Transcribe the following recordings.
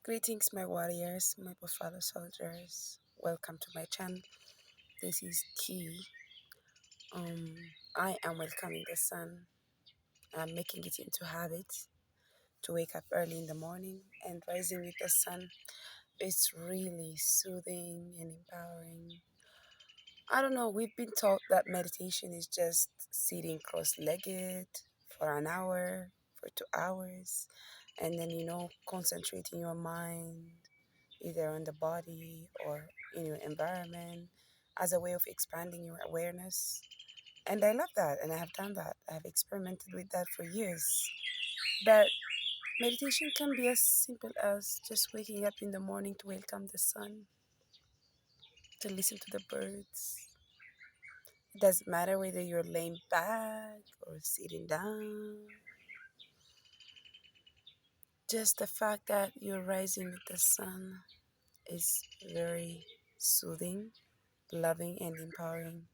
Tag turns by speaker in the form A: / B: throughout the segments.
A: Greetings, my warriors, my fellow soldiers. Welcome to my channel. This is Key. Um, I am welcoming the sun. I'm making it into habit to wake up early in the morning and rising with the sun. It's really soothing and empowering. I don't know, we've been taught that meditation is just sitting cross-legged for an hour, for 2 hours, and then, concentrating your mind either on the body or in your environment as a way of expanding your awareness. And I love that, and I have done that. I have experimented with that for years. But meditation can be as simple as just waking up in the morning to welcome the sun, to listen to the birds. It doesn't matter whether you're laying back or sitting down. Just the fact that you're rising with the sun is very soothing, loving, and empowering.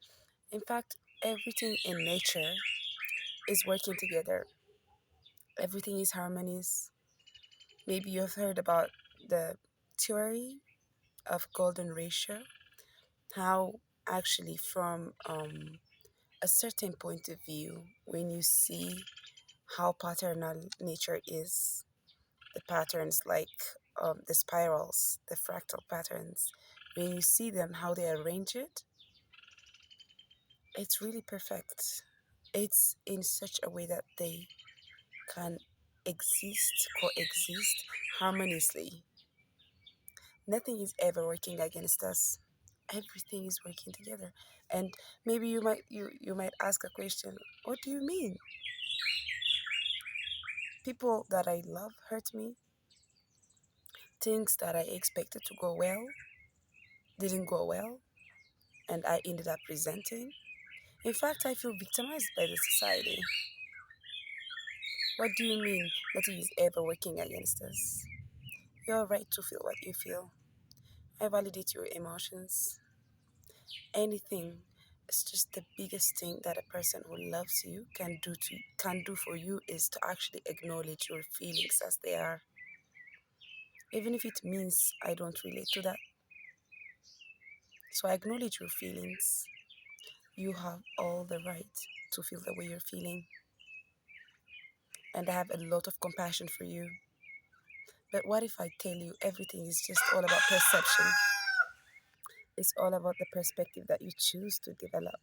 A: In fact, everything in nature is working together. Everything is harmonious. Maybe you've heard about the theory of golden ratio, how actually from a certain point of view, when you see how patternal nature is, the patterns like the spirals, the fractal patterns, when you see them, how they arrange it, it's really perfect. It's in such a way that they can coexist harmoniously. Nothing is ever working against us. Everything is working together. And maybe you might ask a question, what do you mean? People that I love hurt me. Things that I expected to go well didn't go well, and I ended up resenting. In fact, I feel victimized by the society. What do you mean nothing is ever working against us? You're right to feel what you feel. I validate your emotions. Anything. It's just the biggest thing that a person who loves you can do for you is to actually acknowledge your feelings as they are. Even if it means I don't relate to that. So I acknowledge your feelings. You have all the right to feel the way you're feeling. And I have a lot of compassion for you. But what if I tell you everything is just all about perception? It's all about the perspective that you choose to develop.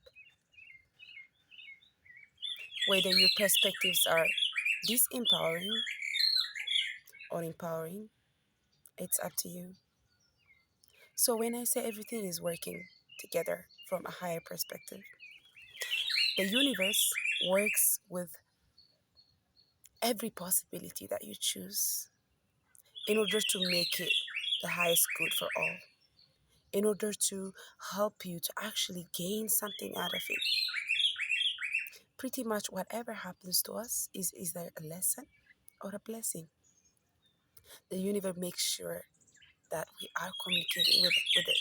A: Whether your perspectives are disempowering or empowering, it's up to you. So when I say everything is working together from a higher perspective, the universe works with every possibility that you choose in order to make it the highest good for all, in order to help you to actually gain something out of it. Pretty much whatever happens to us is either a lesson or a blessing. The universe makes sure that we are communicating with it.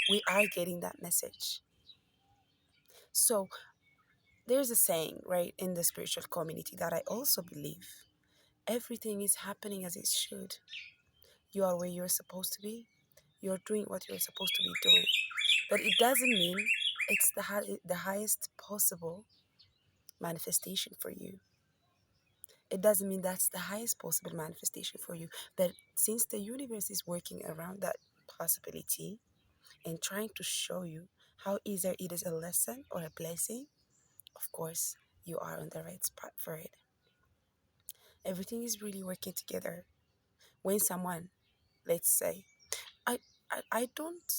A: We are getting that message. So there's a saying, right, in the spiritual community that I also believe. Everything is happening as it should. You are where you're supposed to be. You're doing what you're supposed to be doing. But it doesn't mean it's the highest possible manifestation for you. It doesn't mean that's the highest possible manifestation for you. But since the universe is working around that possibility and trying to show you how either it is a lesson or a blessing, of course, you are on the right spot for it. Everything is really working together. When someone, let's say, I don't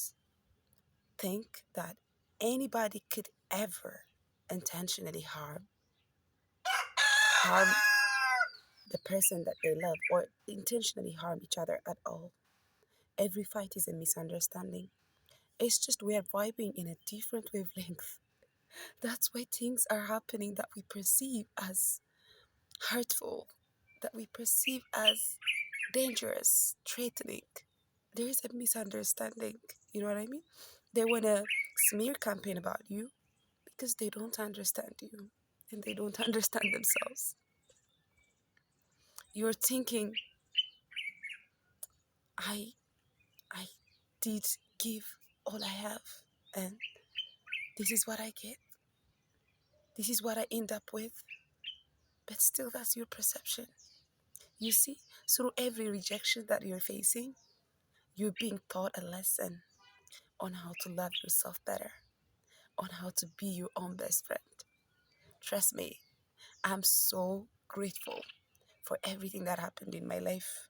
A: think that anybody could ever intentionally harm the person that they love or intentionally harm each other at all. Every fight is a misunderstanding. It's just we are vibing in a different wavelength. That's why things are happening that we perceive as hurtful, that we perceive as dangerous, threatening. There is a misunderstanding. You know what I mean? They want to smear campaign about you because they don't understand you and they don't understand themselves. You're thinking I I did give all I have, and this is what I get. This is what I end up with. But still, that's your perception. You see, through every rejection that you're facing, you're being taught a lesson on how to love yourself better, on how to be your own best friend. Trust me, I'm so grateful for everything that happened in my life,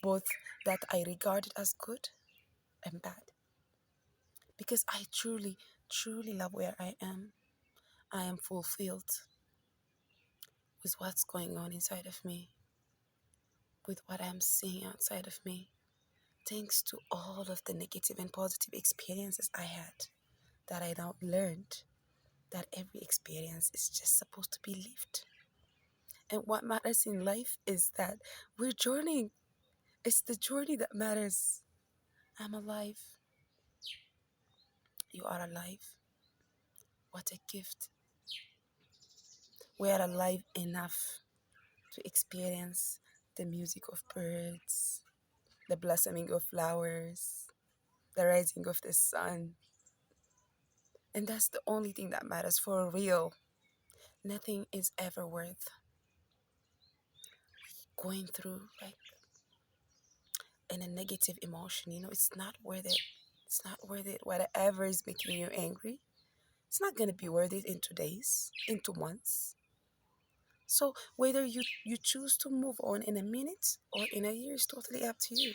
A: both that I regarded as good and bad, because I truly, truly love where I am. I am fulfilled with what's going on inside of me, with what I'm seeing outside of me, thanks to all of the negative and positive experiences I had, that I now learned that every experience is just supposed to be lived. And what matters in life is that we're journeying. It's the journey that matters. I'm alive. You are alive. What a gift. We are alive enough to experience the music of birds, the blossoming of flowers, the rising of the sun. And that's the only thing that matters for real. Nothing is ever worth going through like in a negative emotion. It's not worth it. It's not worth it. Whatever is making you angry, it's not going to be worth it in 2 days, in 2 months. So whether you choose to move on in a minute or in a year is totally up to you,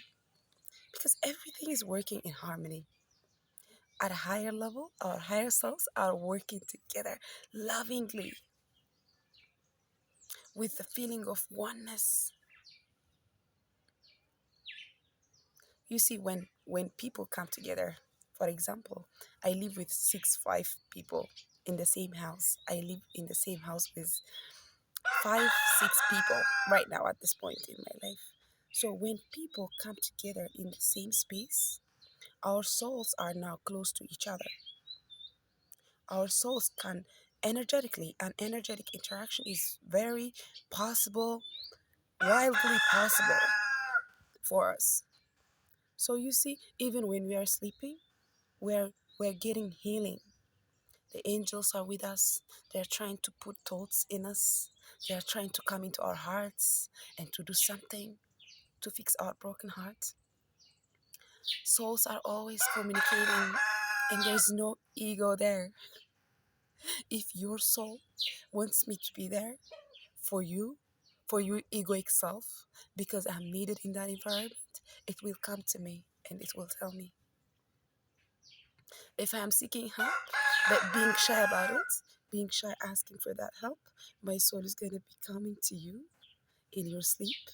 A: because everything is working in harmony. At a higher level, our higher selves are working together lovingly with the feeling of oneness. You see, when people come together, for example, I live with 5 people in the same house. I live in the same house with 6 people right now at this point in my life. So when people come together in the same space, our souls are now close to each other. Our souls can energetically, an energetic interaction is very possible, wildly possible for us. So you see, even when we are sleeping, we're getting healing. The angels are with us. They're trying to put thoughts in us. They're trying to come into our hearts and to do something to fix our broken heart. Souls are always communicating, and there's no ego there. If your soul wants me to be there for you, for your egoic self, because I'm needed in that environment, it will come to me and it will tell me. If I'm seeking help, but being shy about it, being shy asking for that help, my soul is going to be coming to you in your sleep,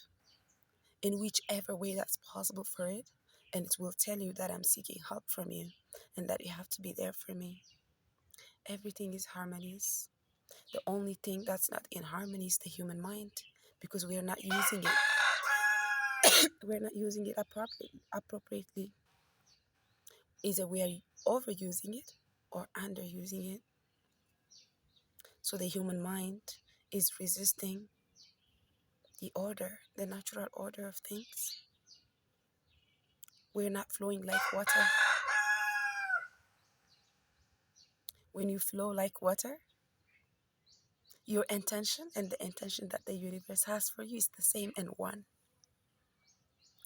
A: in whichever way that's possible for it, and it will tell you that I'm seeking help from you and that you have to be there for me. Everything is harmonious. The only thing that's not in harmony is the human mind, because we are not using it. We're not using it appropriately. Either we are overusing it or underusing it. So the human mind is resisting the order, the natural order of things. We're not flowing like water. When you flow like water, your intention and the intention that the universe has for you is the same and one.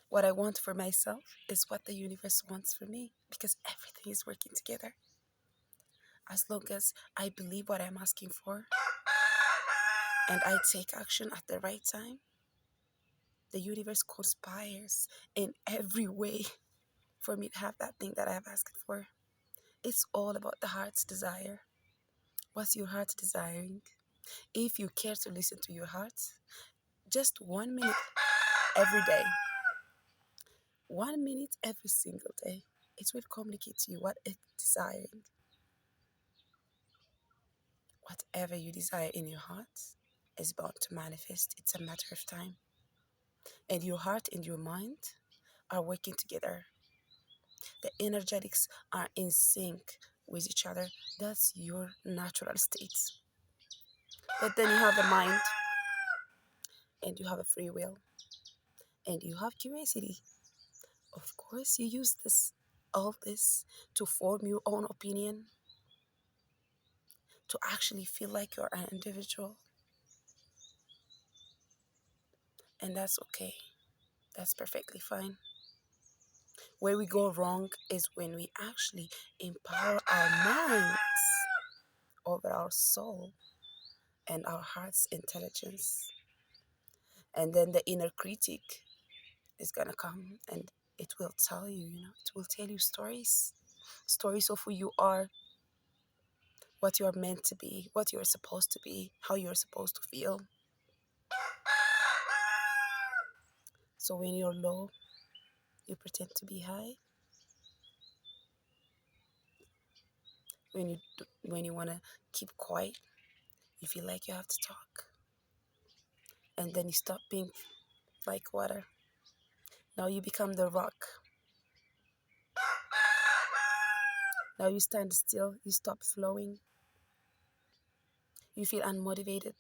A: What I want for myself is what the universe wants for me, because everything is working together. As long as I believe what I'm asking for and I take action at the right time, the universe conspires in every way for me to have that thing that I've asked for. It's all about the heart's desire. What's your heart desiring? If you care to listen to your heart, just 1 minute every day, 1 minute every single day, it will communicate to you what it's desiring. Whatever you desire in your heart is bound to manifest. It's a matter of time. And your heart and your mind are working together. The energetics are in sync with each other. That's your natural state. But then you have the mind, and you have a free will, and you have curiosity. Of course, you use all this to form your own opinion, to actually feel like you're an individual. And that's okay. That's perfectly fine. Where we go wrong is when we actually empower our minds over our soul and our heart's intelligence. And then the inner critic is gonna come and it will tell you, it will tell you stories of who you are, what you are meant to be, what you are supposed to be, how you are supposed to feel. So when you're low, you pretend to be high. When you wanna keep quiet, you feel like you have to talk, and then you stop being like water. Now you become the rock. Now you stand still, you stop flowing, you feel unmotivated,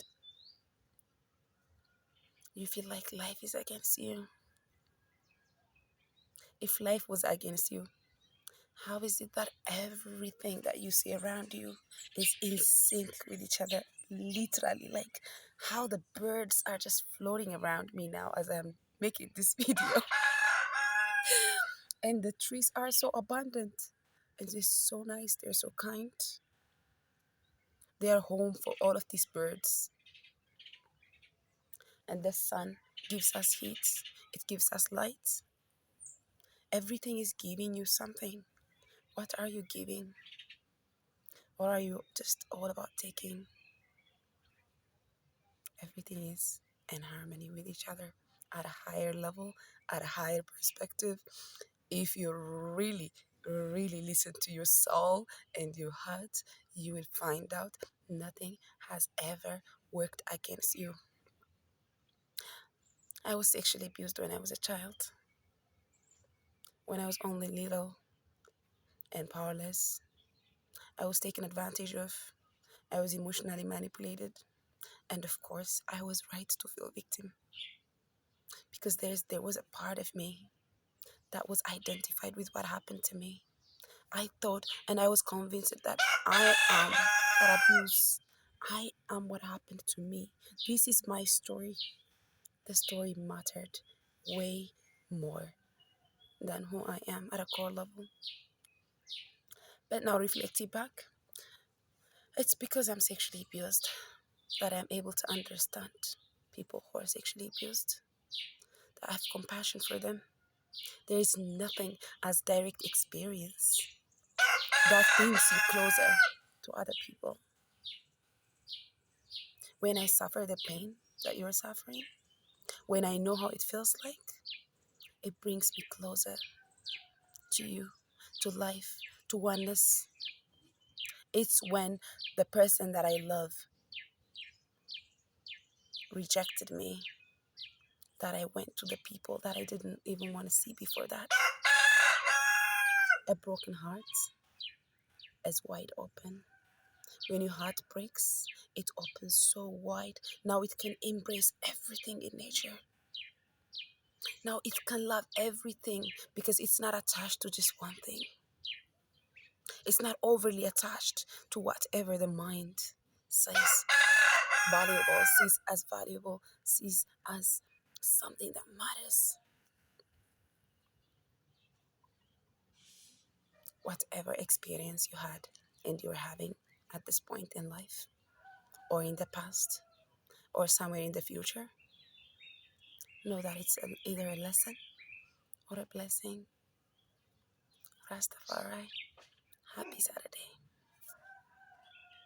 A: you feel like life is against you. If life was against you, how is it that everything that you see around you is in sync with each other? Literally, like how the birds are just floating around me now as I'm making this video. And the trees are so abundant. And they're so nice, they're so kind. They are home for all of these birds. And the sun gives us heat, it gives us light. Everything is giving you something. What are you giving? Or are you just all about taking? Everything is in harmony with each other at a higher level, at a higher perspective. If you really, really listen to your soul and your heart, you will find out nothing has ever worked against you. I was sexually abused when I was a child, when I was only little and powerless. I was taken advantage of. I was emotionally manipulated. And of course, I was right to feel victim because there was a part of me that was identified with what happened to me. I thought and I was convinced that I am that abuse. I am what happened to me. This is my story. The story mattered way more than who I am at a core level. But now reflecting back, it's because I'm sexually abused that I'm able to understand people who are sexually abused, that I have compassion for them. There is nothing as direct experience that brings you closer to other people. When I suffer the pain that you're suffering, when I know how it feels like, it brings me closer to you, to life, to oneness. It's when the person that I love rejected me that I went to the people that I didn't even want to see before that. A broken heart is wide open. When your heart breaks, it opens so wide. Now it can embrace everything in nature. Now it can love everything because it's not attached to just one thing. It's not overly attached to whatever the mind says valuable, sees as something that matters. Whatever experience you had and you're having at this point in life, or in the past, or somewhere in the future, know that it's either a lesson or a blessing. Rastafari, happy Saturday.